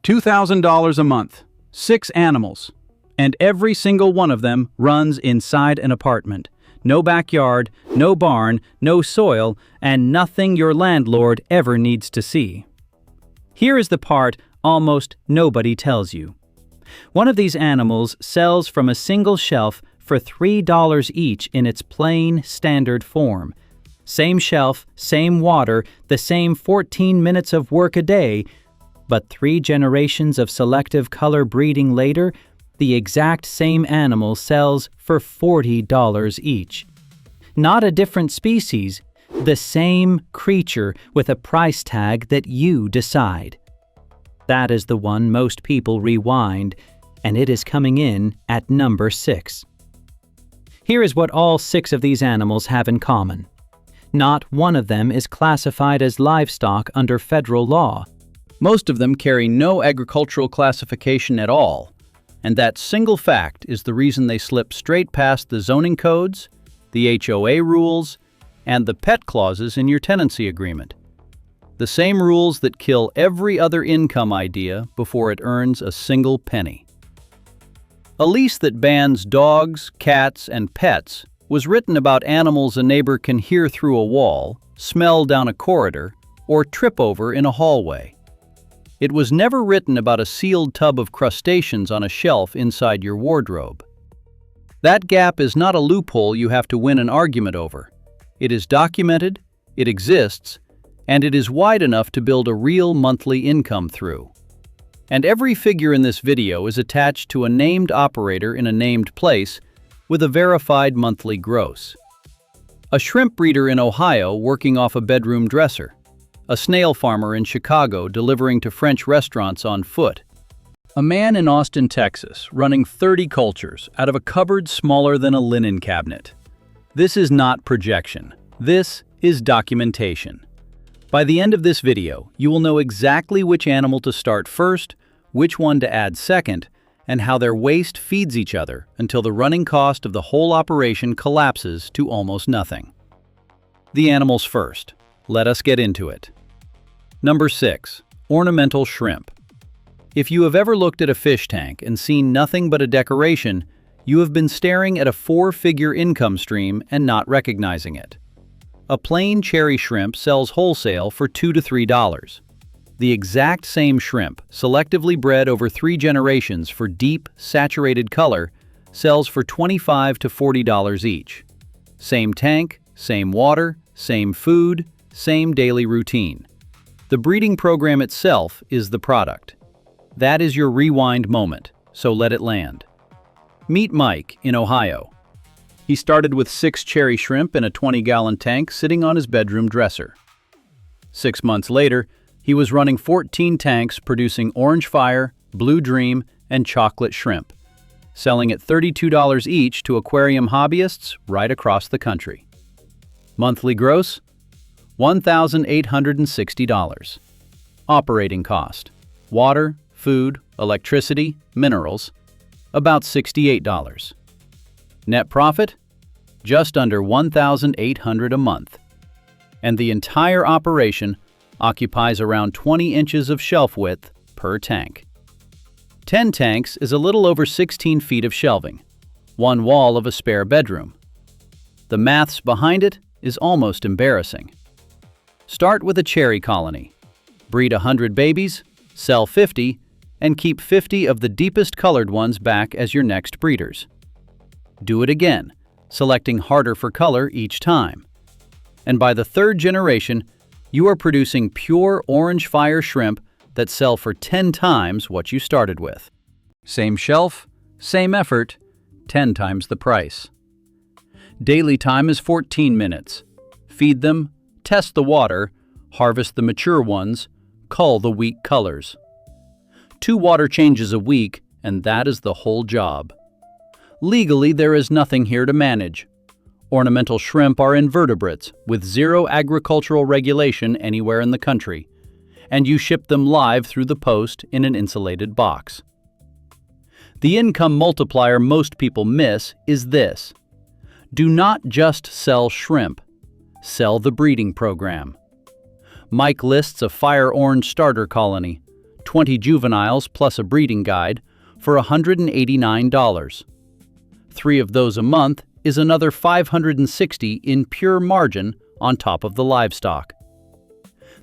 $2,000 a month, 6 animals, and every single one of them runs inside an apartment. No backyard, no barn, no soil, and nothing your landlord ever needs to see. Here is the part almost nobody tells you. One of these animals sells from a single shelf for $3 each in its plain, standard form. Same shelf, same water, the same 14 minutes of work a day, but 3 generations of selective color breeding later, the exact same animal sells for $40 each. Not a different species, the same creature with a price tag that you decide. That is the one most people rewind, and it is coming in at number 6. Here is what all 6 of these animals have in common. Not one of them is classified as livestock under federal law. Most of them carry no agricultural classification at all, and that single fact is the reason they slip straight past the zoning codes, the HOA rules, and the pet clauses in your tenancy agreement. The same rules that kill every other income idea before it earns a single penny. A lease that bans dogs, cats, and pets was written about animals a neighbor can hear through a wall, smell down a corridor, or trip over in a hallway. It was never written about a sealed tub of crustaceans on a shelf inside your wardrobe. That gap is not a loophole you have to win an argument over. It is documented, it exists, and it is wide enough to build a real monthly income through. And every figure in this video is attached to a named operator in a named place with a verified monthly gross. A shrimp breeder in Ohio working off a bedroom dresser. A snail farmer in Chicago delivering to French restaurants on foot. A man in Austin, Texas running 30 cultures out of a cupboard smaller than a linen cabinet. This is not projection. This is documentation. By the end of this video, you will know exactly which animal to start first, which one to add second, and how their waste feeds each other until the running cost of the whole operation collapses to almost nothing. The animals first. Let us get into it. Number 6. Ornamental shrimp. If you have ever looked at a fish tank and seen nothing but a decoration, you have been staring at a 4-figure income stream and not recognizing it. A plain cherry shrimp sells wholesale for $2 to $3. The exact same shrimp, selectively bred over 3 generations for deep, saturated color, sells for $25 to $40 each. Same tank, same water, same food, same daily routine. The breeding program itself is the product. That is your rewind moment, so let it land. Meet Mike in Ohio. He started with 6 cherry shrimp in a 20-gallon tank sitting on his bedroom dresser. 6 months later, he was running 14 tanks producing orange fire, blue dream, and chocolate shrimp, selling at $32 each to aquarium hobbyists right across the country. Monthly gross? $1,860. Operating cost: water, food, electricity, minerals, about $68. Net profit? Just under $1,800 a month. And the entire operation occupies around 20 inches of shelf width per tank. 10 tanks is a little over 16 feet of shelving, 1 wall of a spare bedroom. The maths behind it is almost embarrassing. Start with a cherry colony. Breed 100 babies, sell 50, and keep 50 of the deepest colored ones back as your next breeders. Do it again, selecting harder for color each time. And by the 3rd generation, you are producing pure orange fire shrimp that sell for 10 times what you started with. Same shelf, same effort, 10 times the price. Daily time is 14 minutes. Feed them, test the water, harvest the mature ones, cull the weak colors. 2 water changes a week, and that is the whole job. Legally, there is nothing here to manage. Ornamental shrimp are invertebrates with 0 agricultural regulation anywhere in the country, and you ship them live through the post in an insulated box. The income multiplier most people miss is this: do not just sell shrimp, sell the breeding program. Mike lists a fire orange starter colony, 20 juveniles plus a breeding guide, for $189. 3 of those a month is another $560 in pure margin on top of the livestock.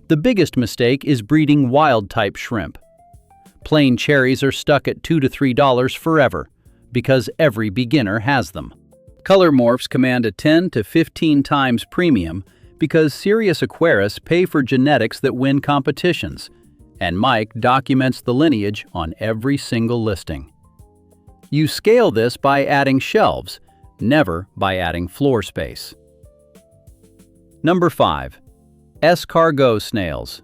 The biggest mistake is breeding wild-type shrimp. Plain cherries are stuck at $2 to $3 forever, because every beginner has them. Color morphs command a 10 to 15 times premium because serious aquarists pay for genetics that win competitions, and Mike documents the lineage on every single listing. You scale this by adding shelves, never by adding floor space. Number 5. Escargot snails.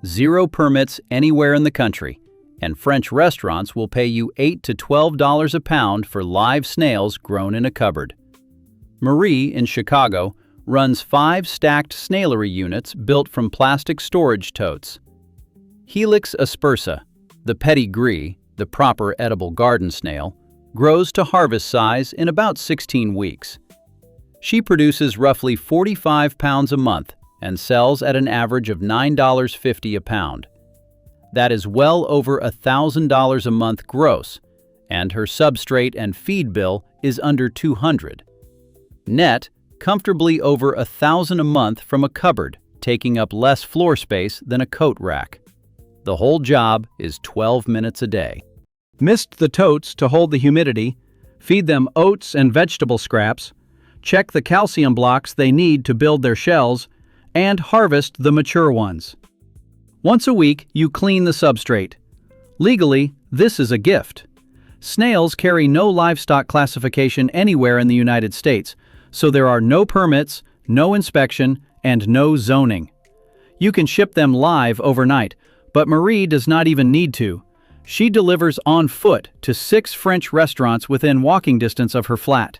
0 permits anywhere in the country, and French restaurants will pay you $8 to $12 a pound for live snails grown in a cupboard. Marie in Chicago runs 5 stacked snailery units built from plastic storage totes. Helix aspersa, the pedigree, the proper edible garden snail, grows to harvest size in about 16 weeks. She produces roughly 45 pounds a month and sells at an average of $9.50 a pound. That is well over $1,000 a month gross, and her substrate and feed bill is under $200. Net, comfortably over $1,000 a month from a cupboard, taking up less floor space than a coat rack. The whole job is 12 minutes a day. Mist the totes to hold the humidity, feed them oats and vegetable scraps, check the calcium blocks they need to build their shells, and harvest the mature ones. Once a week, you clean the substrate. Legally, this is a gift. Snails carry no livestock classification anywhere in the United States, so there are no permits, no inspection, and no zoning. You can ship them live overnight, but Marie does not even need to. She delivers on foot to 6 French restaurants within walking distance of her flat.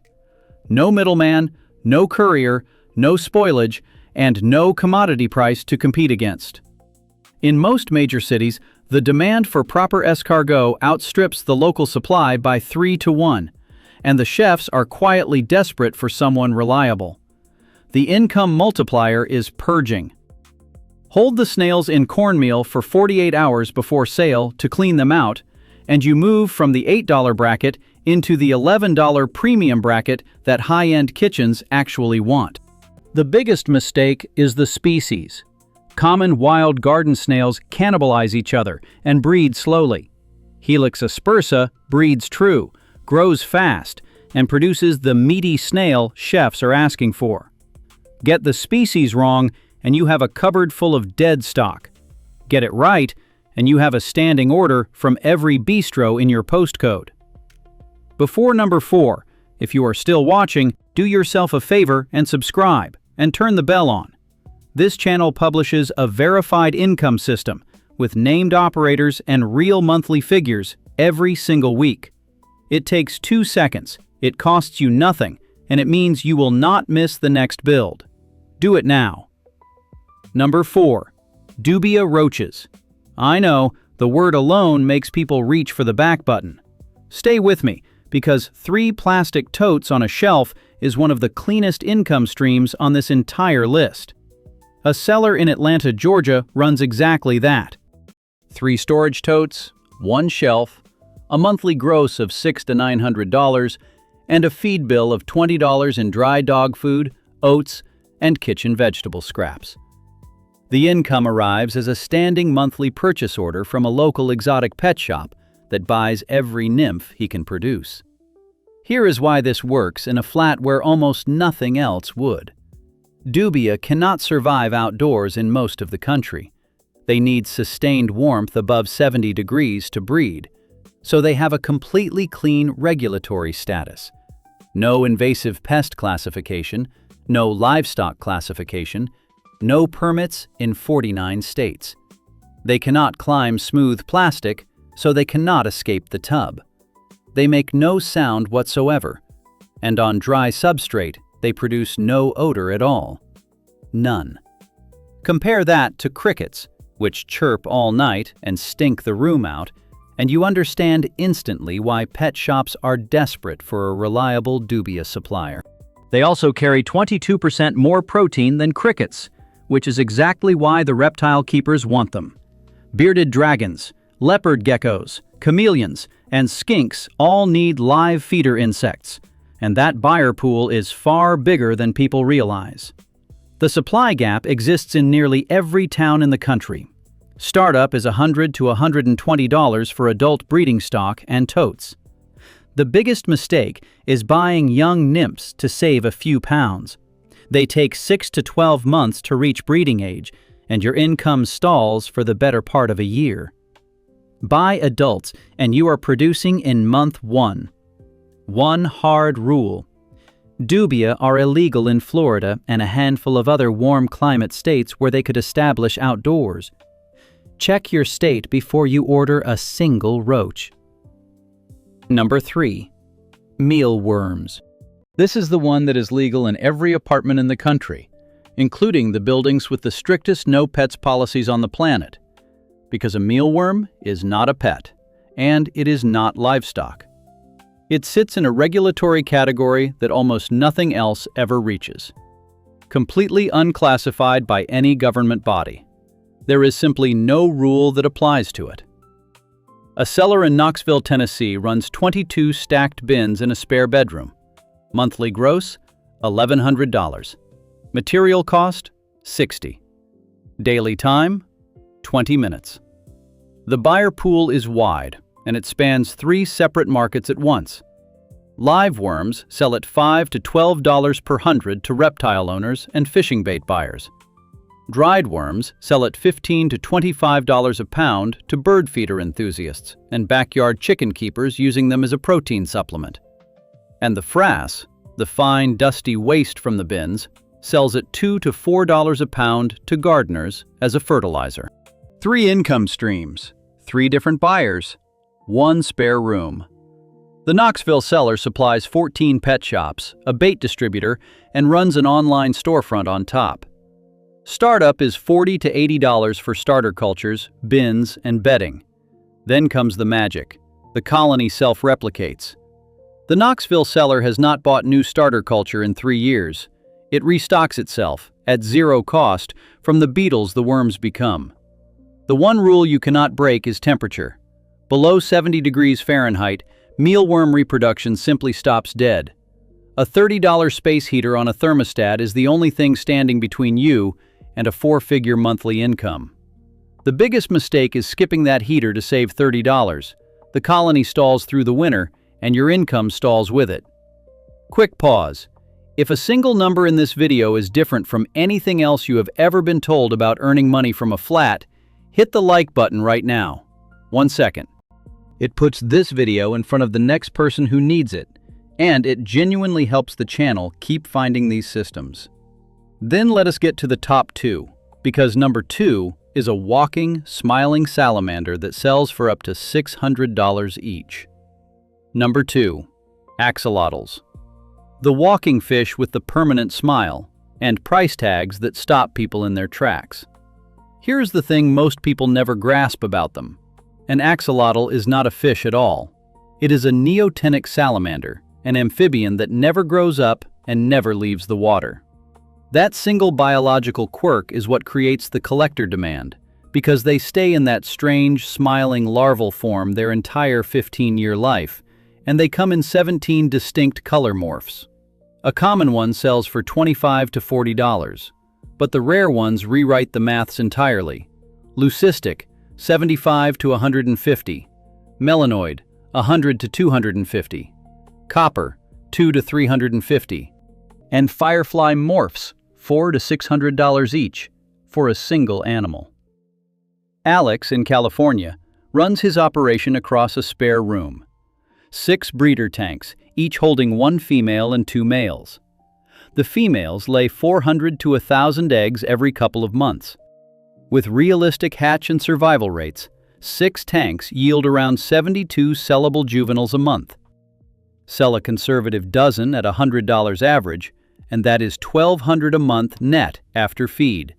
No middleman, no courier, no spoilage, and no commodity price to compete against. In most major cities, the demand for proper escargot outstrips the local supply by 3 to 1, and the chefs are quietly desperate for someone reliable. The income multiplier is purging. Hold the snails in cornmeal for 48 hours before sale to clean them out, and you move from the $8 bracket into the $11 premium bracket that high-end kitchens actually want. The biggest mistake is the species. Common wild garden snails cannibalize each other and breed slowly. Helix aspersa breeds true, grows fast, and produces the meaty snail chefs are asking for. Get the species wrong, and you have a cupboard full of dead stock. Get it right, and you have a standing order from every bistro in your postcode. Before number 4, if you are still watching, do yourself a favor and subscribe, and turn the bell on. This channel publishes a verified income system with named operators and real monthly figures every single week. It takes 2 seconds, it costs you nothing, and it means you will not miss the next build. Do it now. Number 4. Dubia roaches. I know, the word alone makes people reach for the back button. Stay with me, because 3 plastic totes on a shelf is one of the cleanest income streams on this entire list. A seller in Atlanta, Georgia runs exactly that. 3 storage totes, 1 shelf, a monthly gross of $600 to $900, and a feed bill of $20 in dry dog food, oats, and kitchen vegetable scraps. The income arrives as a standing monthly purchase order from a local exotic pet shop that buys every nymph he can produce. Here is why this works in a flat where almost nothing else would. Dubia cannot survive outdoors in most of the country. They need sustained warmth above 70 degrees to breed, so they have a completely clean regulatory status. No invasive pest classification, no livestock classification, no permits in 49 states. They cannot climb smooth plastic, so they cannot escape the tub. They make no sound whatsoever, and on dry substrate, they produce no odor at all. None. Compare that to crickets, which chirp all night and stink the room out, and you understand instantly why pet shops are desperate for a reliable dubia supplier. They also carry 22% more protein than crickets, which is exactly why the reptile keepers want them. Bearded dragons, leopard geckos, chameleons, and skinks all need live feeder insects, and that buyer pool is far bigger than people realize. The supply gap exists in nearly every town in the country. Startup is $100 to $120 for adult breeding stock and totes. The biggest mistake is buying young nymphs to save a few pounds. They take 6 to 12 months to reach breeding age, and your income stalls for the better part of a year. Buy adults, and you are producing in month 1. One hard rule: dubia are illegal in Florida and a handful of other warm climate states where they could establish outdoors. Check your state before you order a single roach. Number 3. Mealworms. This is the one that is legal in every apartment in the country, including the buildings with the strictest no pets policies on the planet, because a mealworm is not a pet, and it is not livestock. It sits in a regulatory category that almost nothing else ever reaches. Completely unclassified by any government body. There is simply no rule that applies to it. A seller in Knoxville, Tennessee runs 22 stacked bins in a spare bedroom. Monthly gross, $1,100. Material cost, $60. Daily time, 20 minutes. The buyer pool is wide, and it spans 3 separate markets at once. Live worms sell at $5 to $12 per hundred to reptile owners and fishing bait buyers. Dried worms sell at $15 to $25 a pound to bird feeder enthusiasts and backyard chicken keepers using them as a protein supplement. And the frass, the fine, dusty waste from the bins, sells at $2 to $4 a pound to gardeners as a fertilizer. 3 income streams, 3 different buyers, 1 spare room. The Knoxville seller supplies 14 pet shops, a bait distributor, and runs an online storefront on top. Startup is $40 to $80 for starter cultures, bins, and bedding. Then comes the magic. The colony self-replicates. The Knoxville seller has not bought new starter culture in 3 years. It restocks itself, at 0 cost, from the beetles the worms become. The one rule you cannot break is temperature. Below 70 degrees Fahrenheit, mealworm reproduction simply stops dead. A $30 space heater on a thermostat is the only thing standing between you and a 4-figure monthly income. The biggest mistake is skipping that heater to save $30. The colony stalls through the winter, and your income stalls with it. Quick pause. If a single number in this video is different from anything else you have ever been told about earning money from a flat, hit the like button right now. 1 second. It puts this video in front of the next person who needs it, and it genuinely helps the channel keep finding these systems. Then let us get to the top 2, because number 2 is a walking, smiling salamander that sells for up to $600 each. Number 2. Axolotls. The walking fish with the permanent smile, and price tags that stop people in their tracks. Here's the thing most people never grasp about them. An axolotl is not a fish at all. It is a neotenic salamander, an amphibian that never grows up and never leaves the water. That single biological quirk is what creates the collector demand, because they stay in that strange, smiling larval form their entire 15-year life, and they come in 17 distinct color morphs. A common one sells for $25 to $40, but the rare ones rewrite the maths entirely. Leucistic, $75 to $150. Melanoid, $100 to $250. Copper, $200 to $350. And firefly morphs, $400 to $600 each, for a single animal. Alex, in California, runs his operation across a spare room. 6 breeder tanks, each holding 1 female and 2 males. The females lay 400 to 1,000 eggs every couple of months. With realistic hatch and survival rates, 6 tanks yield around 72 sellable juveniles a month. Sell a conservative dozen at $100 average, and that is $1,200 a month net after feed.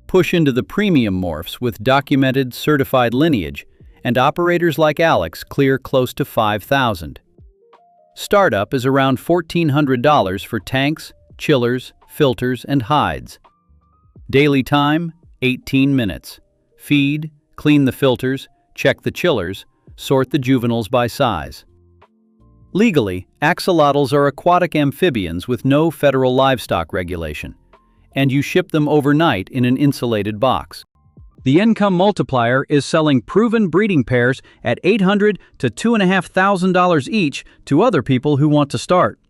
Push into the premium morphs with documented, certified lineage, and operators like Alex clear close to $5,000. Startup is around $1,400 for tanks, chillers, filters, and hides. Daily time, 18 minutes. Feed, clean the filters, check the chillers, sort the juveniles by size. Legally, axolotls are aquatic amphibians with no federal livestock regulation, and you ship them overnight in an insulated box. The income multiplier is selling proven breeding pairs at $800 to $2,500 each to other people who want to start.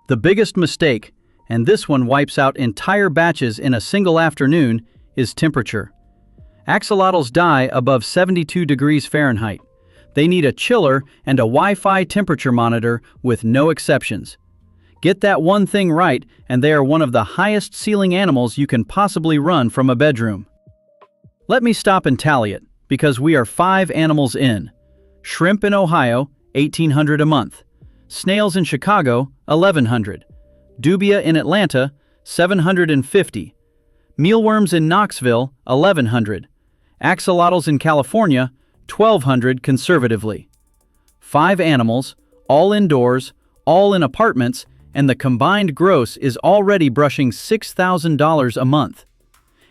The biggest mistake, and this one wipes out entire batches in a single afternoon, is temperature. Axolotls die above 72 degrees Fahrenheit. They need a chiller and a Wi-Fi temperature monitor with no exceptions. Get that one thing right, and they are one of the highest ceiling animals you can possibly run from a bedroom. Let me stop and tally it, because we are 5 animals in. Shrimp in Ohio, $1,800 a month. Snails in Chicago, $1,100. Dubia in Atlanta, $750. Mealworms in Knoxville, $1,100. Axolotls in California, $1,200 conservatively. 5 animals, all indoors, all in apartments, and the combined gross is already brushing $6,000 a month.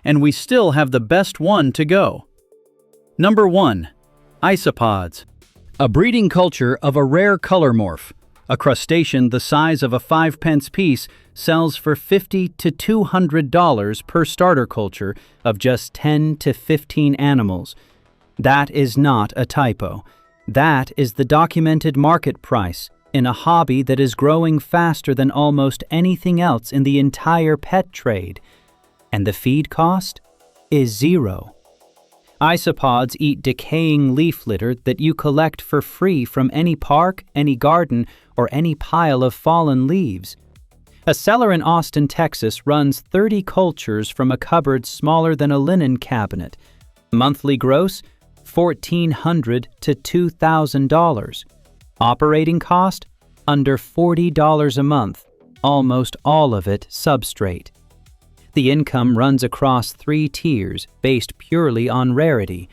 And we still have the best one to go. Number 1. Isopods. A breeding culture of a rare color morph. A crustacean the size of a 5-pence piece sells for $50 to $200 per starter culture of just 10 to 15 animals. That is not a typo. That is the documented market price in a hobby that is growing faster than almost anything else in the entire pet trade. And the feed cost is $0. Isopods eat decaying leaf litter that you collect for free from any park, any garden, or any pile of fallen leaves. A seller in Austin, Texas runs 30 cultures from a cupboard smaller than a linen cabinet. Monthly gross, $1,400 to $2,000. Operating cost, under $40 a month, almost all of it substrate. The income runs across 3 tiers based purely on rarity.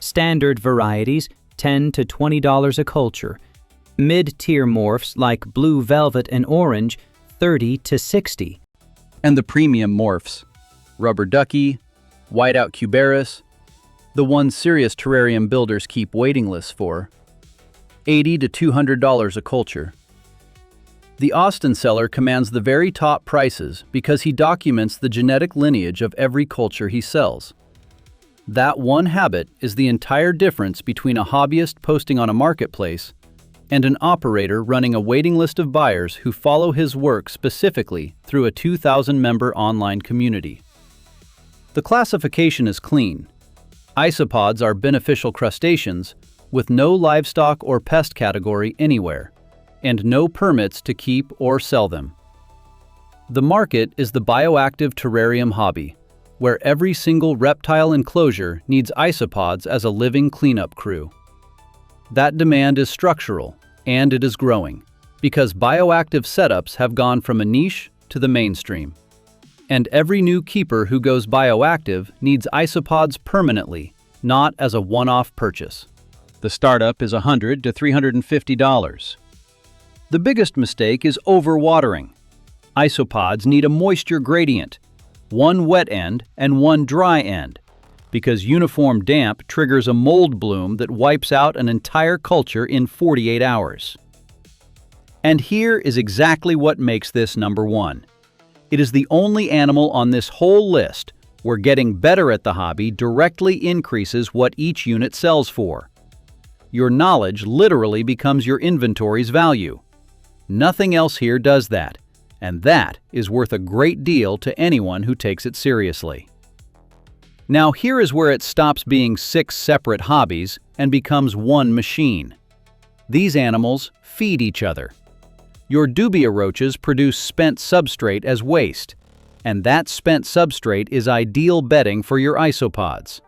Standard varieties, $10 to $20 a culture. Mid-tier morphs like blue velvet and orange, $30 to $60. And the premium morphs, rubber ducky, whiteout cubaris, the ones serious terrarium builders keep waiting lists for, $80 to $200 a culture. The Austin seller commands the very top prices because he documents the genetic lineage of every culture he sells. That one habit is the entire difference between a hobbyist posting on a marketplace and an operator running a waiting list of buyers who follow his work specifically through a 2,000-member online community. The classification is clean. Isopods are beneficial crustaceans with no livestock or pest category anywhere, and no permits to keep or sell them. The market is the bioactive terrarium hobby, where every single reptile enclosure needs isopods as a living cleanup crew. That demand is structural, and it is growing, because bioactive setups have gone from a niche to the mainstream. And every new keeper who goes bioactive needs isopods permanently, not as a one-off purchase. The startup is $100 to $350. The biggest mistake is overwatering. Isopods need a moisture gradient, one wet end and one dry end, because uniform damp triggers a mold bloom that wipes out an entire culture in 48 hours. And here is exactly what makes this number 1. It is the only animal on this whole list where getting better at the hobby directly increases what each unit sells for. Your knowledge literally becomes your inventory's value. Nothing else here does that, and that is worth a great deal to anyone who takes it seriously. Now here is where it stops being 6 separate hobbies and becomes one machine. These animals feed each other. Your dubia roaches produce spent substrate as waste, and that spent substrate is ideal bedding for your isopods.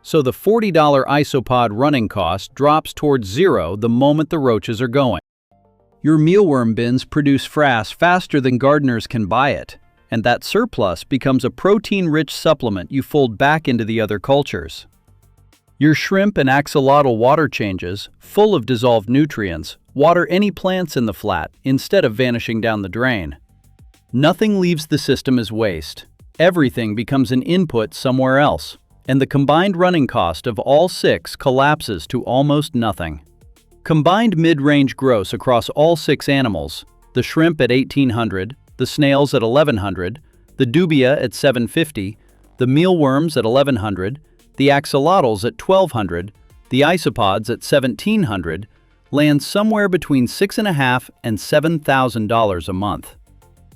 So the $40 isopod running cost drops towards 0 the moment the roaches are going. Your mealworm bins produce frass faster than gardeners can buy it, and that surplus becomes a protein-rich supplement you fold back into the other cultures. Your shrimp and axolotl water changes, full of dissolved nutrients, water any plants in the flat instead of vanishing down the drain. Nothing leaves the system as waste. Everything becomes an input somewhere else, and the combined running cost of all 6 collapses to almost nothing. Combined mid-range gross across all 6 animals, the shrimp at $1,800, the snails at $1,100, the dubia at $750, the mealworms at $1,100, the axolotls at $1,200, the isopods at $1,700, lands somewhere between $6,500 and $7,000 a month.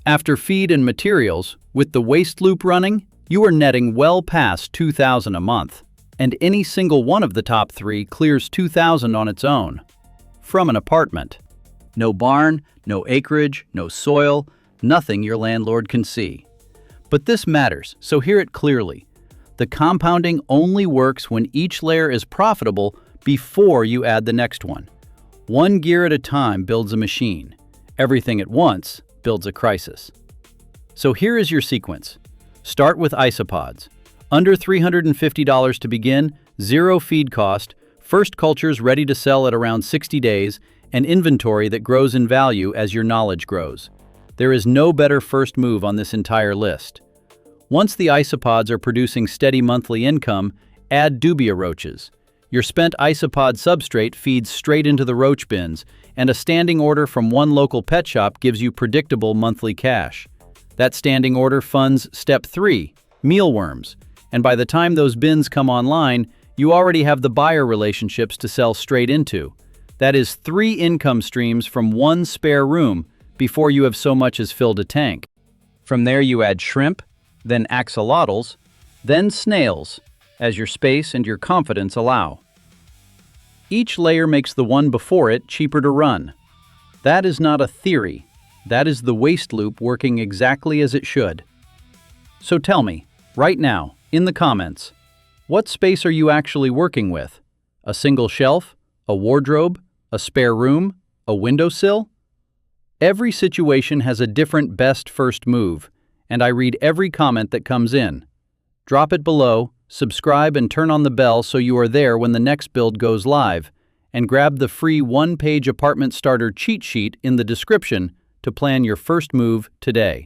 After feed and materials, with the waste loop running, you are netting well past $2,000 a month, and any single one of the top 3 clears $2,000 on its own. From an apartment. No barn, no acreage, no soil, nothing your landlord can see. But this matters, so hear it clearly. The compounding only works when each layer is profitable before you add the next one. One gear at a time builds a machine. Everything at once builds a crisis. So here is your sequence. Start with isopods. Under $350 to begin, 0 feed cost, first cultures ready to sell at around 60 days, and inventory that grows in value as your knowledge grows. There is no better first move on this entire list. Once the isopods are producing steady monthly income, add dubia roaches. Your spent isopod substrate feeds straight into the roach bins, and a standing order from one local pet shop gives you predictable monthly cash. That standing order funds step 3, mealworms, and by the time those bins come online, you already have the buyer relationships to sell straight into. That is 3 income streams from one spare room before you have so much as filled a tank. From there you add shrimp, then axolotls, then snails, as your space and your confidence allow. Each layer makes the one before it cheaper to run. That is not a theory. That is the waste loop working exactly as it should. So tell me, right now, in the comments, what space are you actually working with? A single shelf? A wardrobe? A spare room? A windowsill? Every situation has a different best first move, and I read every comment that comes in. Drop it below, subscribe and turn on the bell so you are there when the next build goes live, and grab the free 1-page apartment starter cheat sheet in the description to plan your first move today.